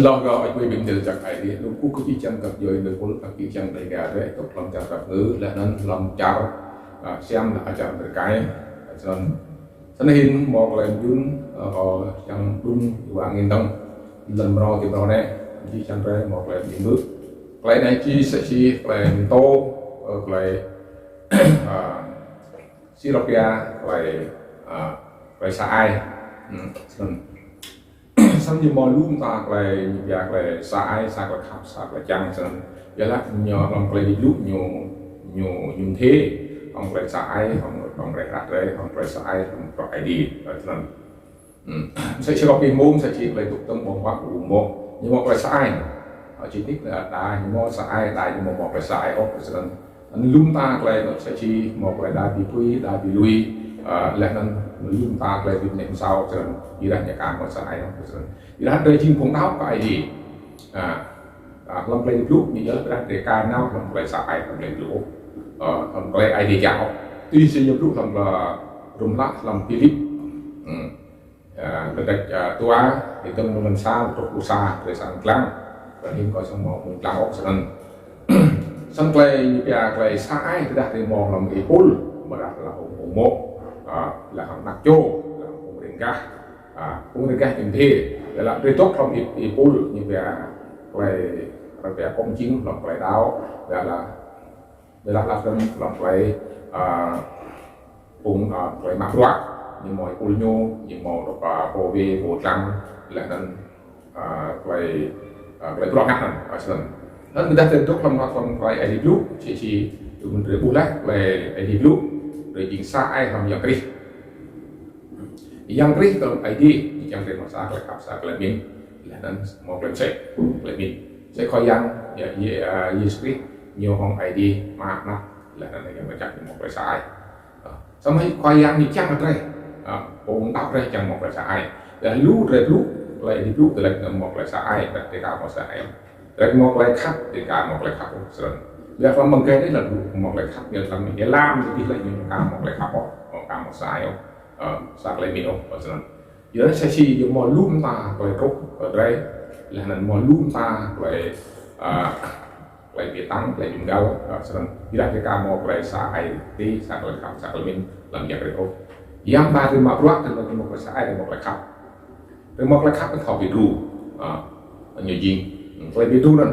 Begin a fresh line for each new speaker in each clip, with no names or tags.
lo gọi quay bình thường chẳng phải thì lúc cũ cứ chỉ chẳng gặp rồi được cuốn các chỉ chẳng đầy cả đấy tục lòng chào gặp ngữ là nên lòng chào xem là chào được cái cho nên một lần dun họ chẳng đúng và nghìn đồng lần rồi thì rồi này chỉ chẳng ra một lần những bước cái này chỉ sẽ chỉ là tô lại Sirapia lại sai xong như mò luôn ta lại việc lại sai sai lại khắp sai lại chăng xong giờ là nhỏ lòng lại đi lúc nhiều nhiều nhiều thế ông lại sai ông lại đặt đấy ông lại sai ông lại đi xong sẽ có cái môn sẽ chỉ lại tục tâm bóng hoa của môn nhưng mà lại sai chỉ thích là đài nhưng mà sai đài nhưng mà một lại sai xong luôn ta lại nó sẽ chỉ một lại đài bị quy đài bị lui lại nên luôn ta lại bị ném sau cho nên đi ra nhà càng có sai không đi ra đây chim phong đáo cái gì lòng lên lúc như vậy là để ca nào lòng lại sai lòng lên lỗ lòng lại ai đi dạo tuy nhiên nhiều lúc lòng là rung lắc lòng philip từ đất tua thì từng mình xa một chỗ xa rồi sang lăng và hiện có trong một mình lăng ốc sân sân play sai thì đặt thì mòn lòng cái pol mà đặt là ủng mộ là hàng nạc chô là cũng đến cái những thế là đối tốt trong cái pol như về công chính lòng play đáo là lòng play cũng play mặc loạt như mọi ul nhô như mọi đồ bò về bộ trăng là nên play play ngắt ở sân nên người ta tên tốt trong play edit loop chỉ từ mình để bullet play edit loop rồi chính xác ai làm yang kri kalau ID yang kri masa kelengkap saya kelemin là nên một lần sẽ kelemin sẽ coi yang ya script nhiều hong ID mà nó là nên yang macam một lần sai xong rồi coi yang như chắc là đây cũng đọc đây chẳng một lần sai là lú lại đi lú từ lần một lần sai và để cả một sai rồi một lần khác để cả một lần khác rồi việc làm bằng cái đấy là một lần khác việc làm mình để làm thì lại những cả một lần khác một cả một sai không sạc lại mình không cho nên giờ sẽ chỉ dùng món lúm ta lại cốc ở đây là nên món lúm ta lại bị tăng lại dùng gạo cho nên khi đặt cái cả một lại sai tí sạc lại khắp sạc lại mình làm việc được không yang ba thì mặc loát thì là một lại sai thì một lại khắp rồi một lại khắp nó thọ bị ru nhiều gì lại bị ru nữa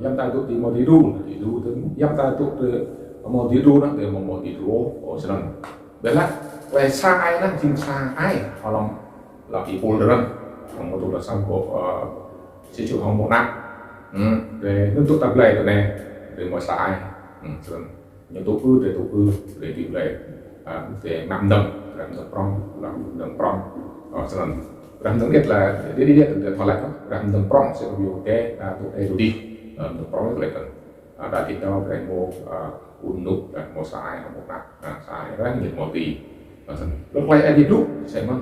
yang ta tụ thì một tí ru thì yang ta tụ từ một tí ru đó từ một tí ru cho nên đấy là về sai đó chính sai ai họ làm cái pol đó còn một tụ là xong của sẽ chịu không một năm để nước tụ tập lệ rồi này để mà sai những tụ ư để tìm lệ để làm đầm prong cho nên làm đầm biết là để đi từ thoại lại làm đầm prong sẽ có nhiều cái tụ đây tụ đi đầm prong lại cần đã thì đâu cái mô nụ một sai một năm sai rất nhiều một tỷ lúc quay edit loop sẽ mang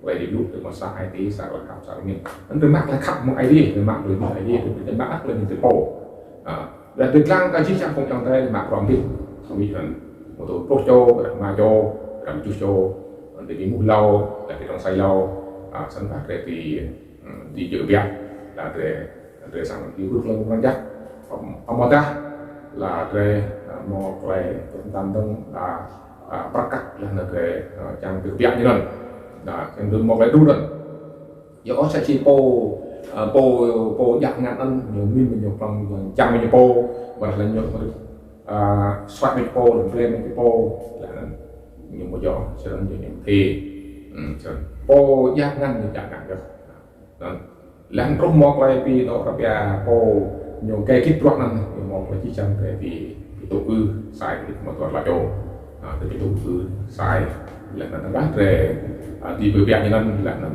quay edit loop từ một sai IT sai còn khắp sai mình anh từ mắc là khắp một ID từ mắc từ một ID từ mắc lên từ cổ là từ lăng cái chiếc không trong tay mắc rộng đi không biết là một tổ procho mà cho làm chú cho từ cái mũ lâu là cái trong say lâu sẵn phát để thì dự việc là để sang cái bước lên quan chắc ông mà ta là về một về trung tâm đông là bắt cắt là cái trang thực hiện như này là cái đường một cái đu rồi giờ có sẽ chỉ po dạng ngàn ăn nhiều min nhiều phần trăm nhiều po và là nhiều xoát nhiều po lên cái po là nhiều một giỏ sẽ là nhiều thì po dạng ngàn nhiều dạng ngàn được làm rốt một cái vì nó gặp ya po nhiều cái kích hoạt này một cái chỉ trong cái vì tổ ư sai một toàn là đồ từ cái tổ ư sai là nó bắt về thì bởi việc như nên là nó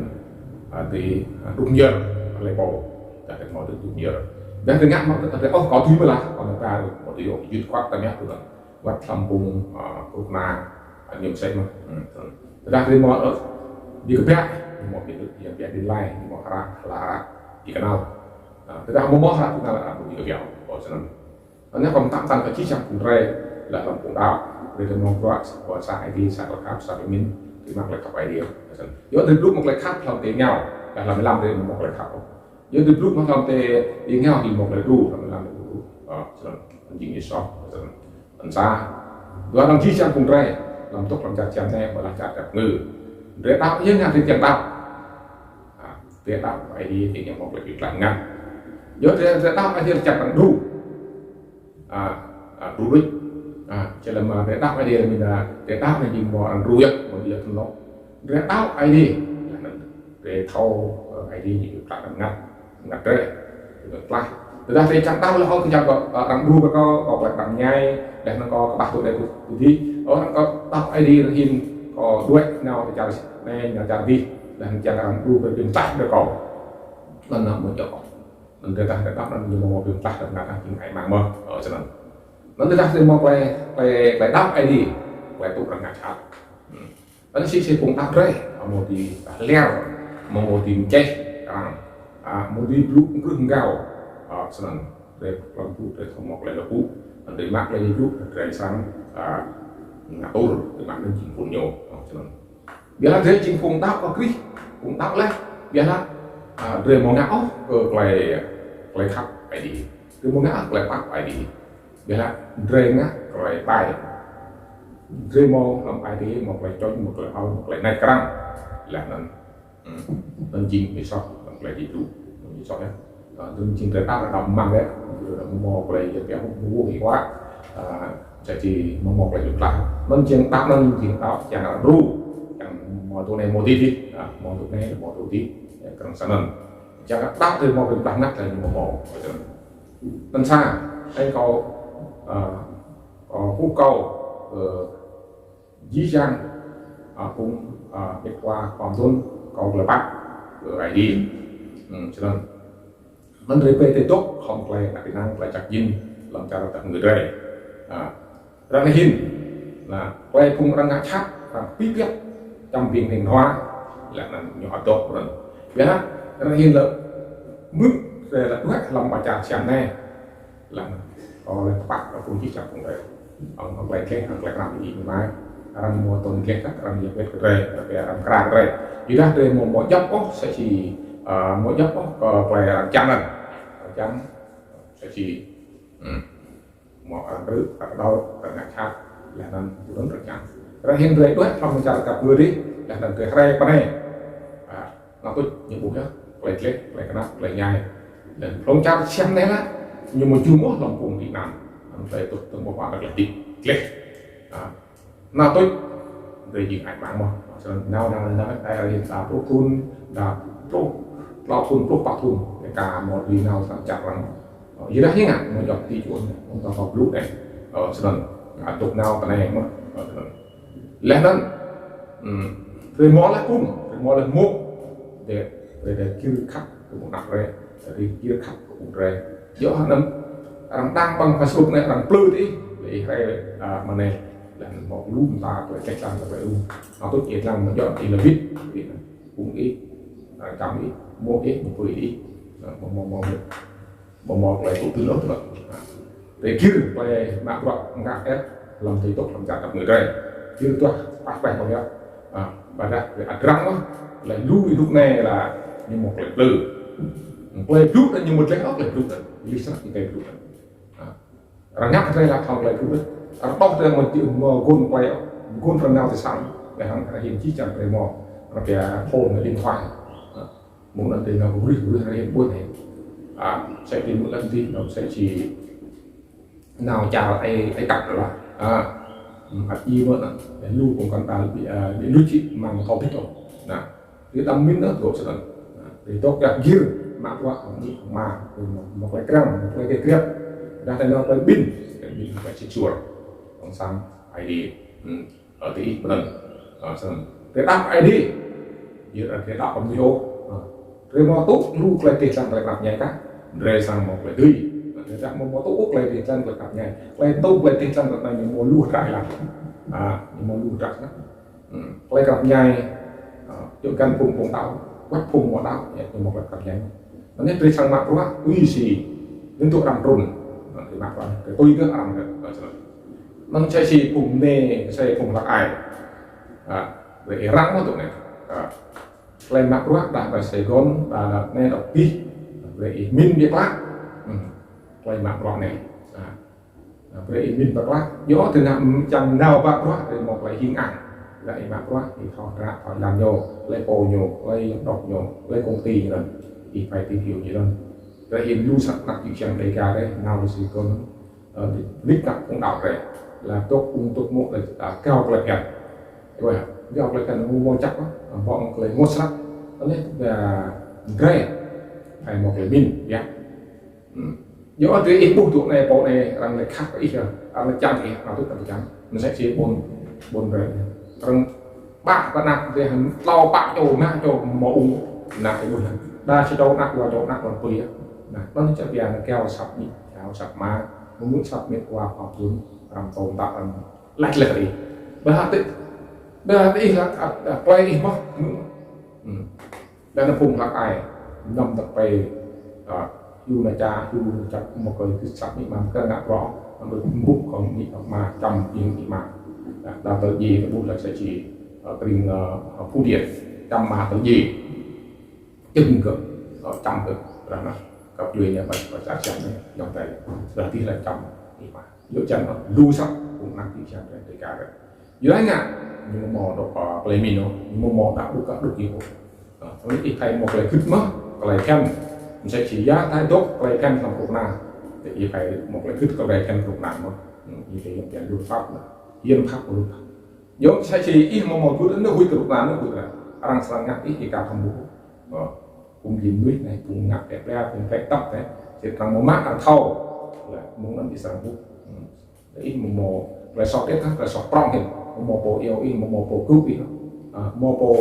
thì đúng nhiều lấy bộ tại cái món được đúng nhiều dan dengan có thứ là còn người ta một điều dứt khoát ta nhắc được vắt thăm vùng cục na nhiều xây mà ra cái món ở đi cái bé một cái việc việc đi lại một là đi cái nào thực ra không có chúng ta là một cái kiểu cho nên nếu còn tăng cái chi trong cùng rê là làm cùng đào để cho nó có sai đi sai khác sai mình thì mặc lại cặp idea giờ từ lúc một lại khác làm tiếng nhau là làm đến một lại khác giờ từ lúc mà làm tê đi nhau thì một là đủ làm được đủ cho nên chính như sau anh xa và đồng chí chẳng cùng rẻ làm tốt làm chặt chém nè và làm chặt chặt ngừ để tạo những hàng thì tiền tạo tiền tạo phải đi thì những một là việc làm ngăn giờ thì tạo phải chặt bằng đủ đủ đích cho nên mà để tạo phải đi mình là để tạo này nhìn vào đủ nhất một việc nó để tạo ID để thâu ID những việc làm ngăn ngắt đấy được lại thực ra thì chẳng tạo là không chẳng có đằng đu và có lại đằng nhai để nó có bạc tụi này tụi đi nó có tạo ID nó hình có đuôi nào thì chào này nhà chào đi là chẳng đằng đu về đường tách được có lần nào mới chọn lần thứ ta để tạo nên nhiều một đường tách được là những ngày mà mơ ở cho nên nó thứ ta thì một về tạo ID về tụ đằng ngắt chặt nó sẽ cùng tạo đấy một thì leo một thì chạy một đi lúc rừng gạo senang để lampu để không mọc lại là cũ để mắc lại lúc để sang ngatur để mắc lên chính phủ nhiều cho nên biarlah dia chính phủ tao có kri cũng tao lah biarlah dia mau ngáo play khắp phải đi dia mau ngáo play khắp phải đi biarlah dia ngáo play bài dia mau làm bài đi một play choi một play out một play naik kerang là nên chính vì sao play đi dulu như sau nhé tương trình tới tác là đọc mang đấy một cái kéo mua thì quá sẽ chỉ một cái dụng lại nên chiến tác nên chiến tạo chẳng là ru chẳng mộtตัวnày một tí đi mộtตัวnày mộtตัวtí cần sẵn lần chẳng là tác thì một cái tác ngắt là một nên xa anh có phú cầu dí trang cũng biết qua còn thôn có là bắt ở ID cho nên mình repeat tốt không phải là kỹ năng phải chặt dinh làm cho tập người đây ra này hình là quay cùng răng ngã chắc và bí quyết trong việc hình hóa là nhỏ tốt rồi biết ha ra hình là mức về là quét lòng bài chặt chạm này là có là bắt và cùng chỉ chặt cùng đấy ông không phải kết hoặc là làm gì mà làm mua tuần kết các làm việc về đây về làm cạn đây vì ra đây một dốc sẽ chỉ mỗi dốc phải chạm lần chắn sẽ chỉ một thứ ở đâu ở ngã khác là nên lớn rất chắn ra hiện rồi đối trong chặt cặp người đi là nên cái hai cái này nó tôi những bộ đó lại cái nắp lại nhai để không chặt xem đấy là nhưng mà chưa mất lòng cùng bị nằm phải tôi từng một khoảng là đi cái nào tôi về gì ảnh bạn mà nào đây là hiện tại thun là lo thun bạc thun cả một đi nào sẵn chặt rằng dưới đó nhé một dọc đi chuột chúng ta học lúc này ở sân tục nào cái này mà lẽ nên rồi mò là cung rồi mò là mộ để kêu khắc của một nặng rồi để kêu khắc của một rồi giữa năm đang bằng Facebook này đang plư đi để hay mà này là một lúc ta phải cách làm là phải luôn nó tốt nhất là nó chọn thì là viết cũng ít cảm ý mua ít một người đi một lại tụ tư lớn rồi để kêu về mạng gọi ngạc ép làm thầy tốt làm giả tập người đây kêu tôi bắt phải bao nhiêu và ra để ăn răng đó lại lui lúc này là như một lệnh từ play lúc là như một lệnh ốc lệnh lúc đấy lý sao thì cái lúc đấy nhắc đây là thằng lệnh lúc đấy bóc ra một chữ mờ gôn quay gôn phần nào thì sẵn để hắn hiện chi chẳng về mò nó kìa hồn ở điện thoại một lần thì nó cũng rủi hiện buổi này sẽ tìm một lần thì nó sẽ chỉ nào chào ai cặp rồi là gì nữa để lưu cùng con ta để lưu trị mà một không thích rồi nè cái tâm minh nữa rồi sẽ để tốt gặp dư mà qua mà một cái răng một cái kia ra thành nó cái pin phải chỉ chuột còn sang ID ở tí lần cái đáp ID như là cái đáp âm video rồi mà tốt lưu lại tiền sang lại gặp nhảy các rồi sang một cái tươi người ta một tốt lại tiền sang lại gặp nhảy lại tốt lại tiền sang lại những mùa lưu trại là những mùa lưu trại đó lại gặp nhảy chỗ căn cùng tạo quét cùng một đạo để một gặp nhảy nó nhất rồi sang mặt quá uy xì đến tụ làm run thì mặt vào cái tôi cứ làm được nó sẽ chỉ cùng nề sẽ cùng là ai để răng nó tụ này lên mặt quá đã phải Sài Gòn đã nghe đọc đi vậy min việc lắm quay mạng bọn này vậy min bạc lắm gió từ nằm chẳng nào bạc quá thì một lại hình ảnh lại bạc quá thì họ ra họ làm nhô lấy bồ nhô lấy đọc nhô lấy công ty rồi thì phải tìm hiểu gì đâu vậy hiện lưu sắc nặng chỉ chẳng đầy cả đấy nào thì còn đích nặng cũng đảo này là tốt một là cao lại kẹt rồi cao lại kẹt nó ngon chắc quá bọn lấy ngốt sắc nó lấy là gray hay một cái min nhé gió từ ít bút này bộ này làm lại khác ít rồi làm chăn thì nào tốt là chăn nó sẽ chỉ bồn về rằng bạc và nặng thì hắn lau bạc cho nặng cho mẫu nặng cái buồn đa sẽ đâu nặng vào chỗ nặng còn tùy á nó sẽ bị là keo sập nhỉ keo sập má muốn sập miệng qua hoặc muốn làm tồn tại làm lách lệch đi bây giờ thì là quay đi mất đây là phùng lạc ai nằm tập về dù là cha dù chặt một cái sập bị mà cái ngã rõ mình bút còn bị mà trầm yên bị mà là tự gì cái bút là sẽ chỉ tình phu điện trầm mà tự gì chừng cực trầm cực là nó gặp chuyện nhà mình và chắc chắn này dòng tay là thì là trầm bị mà giữa chân nó lưu sắc cũng nặng thì chẳng để cả rồi dưới anh ạ nhưng mà mò độ play mình nhưng mà mò đã được các được nhiều nó ít thay một cái cứt mất cái kem mình sẽ chỉ giá thái tốt cái kem làm cục nào thì phải một cái cứt cái kem cục nào mà như thế là luật pháp hiến pháp của luật giống sẽ chỉ ít một chút nữa huy cục nào nữa được là đang sang ngắt ít thì cả thằng bố cùng nhìn núi này cùng ngắt đẹp ra cùng phải tóc đấy chỉ thằng một mát thằng thâu là muốn làm gì sang bố ít một là sọt tiếp khác là sọt prong hình một bộ yêu in một bộ cứu gì đó một bộ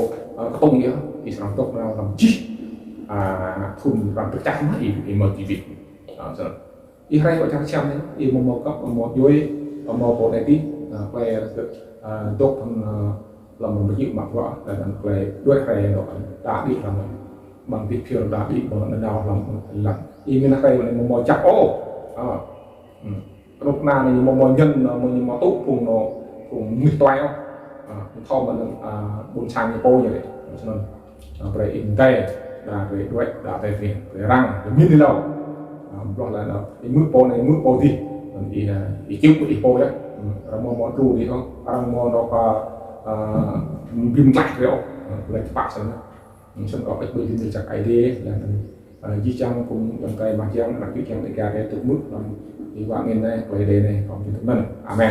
tung nghĩa thì sản tốt nào làm chi thun bằng tất cả mọi thì mở chỉ việc rồi đi hay gọi cho xem đấy đi một cấp một dưới một bộ này tí về tốt làm một cái mặt vợ là về đuôi hay nó đã đi làm bằng việc phiêu đã đi bằng nào làm đi bên này là một chắc ô lúc nào thì một nhân một tốt cùng mít toai không thò mà bún sang cái cô như vậy cho nên về in tay là về đuôi đã về răng về miếng đi đâu gọi là cái mũi po này mũi po thì kêu mũi po đấy một ru thì không ăn một nó bìm lại rồi lấy bạc xong có cái bự thì chắc ai đi là di trang cùng dòng tay mà giang là cái trang để cả để tụt mức thì bạn nên đây về đây này còn chúng mình amen